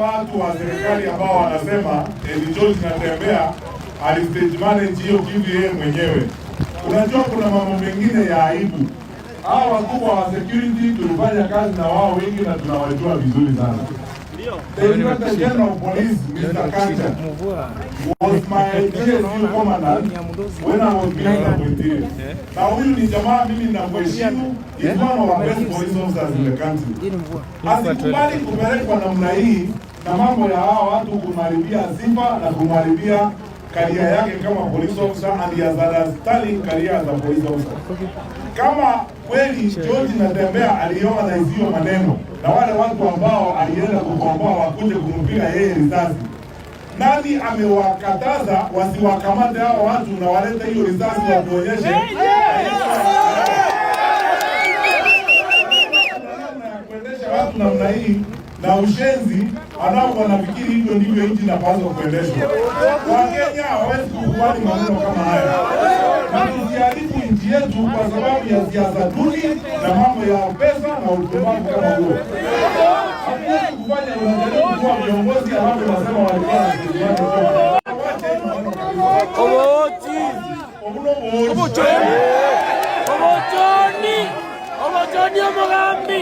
watu wa serikali ambao wanasema George Natembeya alistage manage hiyo kitu yeye mwenyewe. Unajua kuna mambo mengine ya aibu. Hao wakubwa wa security tulifanya kazi na wao wengi na tunawajua vizuri sana. The Inspector General of Police, Mr. Kanja, was my GSU commandant when I was being appointed. Na huyu ni jamaa mimi namheshimu, is one of the best police officers in the country. Asikubali kupelekwa namna hii na mambo ya hao watu kumharibia sifa na kumharibia karia yake kama police officer and as a sterling career as a police officer. Kama kweli George Natembeya aliona hizo maneno na wale watu ambao alienda kukomboa wakuje kumpiga yeye risasi, nani amewakataza wasiwakamate hao watu na walete hiyo risasi wa kuonyeshe kuendesha watu namna hii na ushenzi anao wanafikiri hivyo ndivyo nchi inapaswa kuendeshwa. Wakenya hawezi kukubali maneno kama haya. Na tusiharibu nchi yetu kwa sababu ya siasa duni na mambo ya pesa na upumbavu kama huo. Hatuwezi kufanya unajaribu kuwa viongozi ambao wanasema walikuwa na serikali. Obochoni Omogambi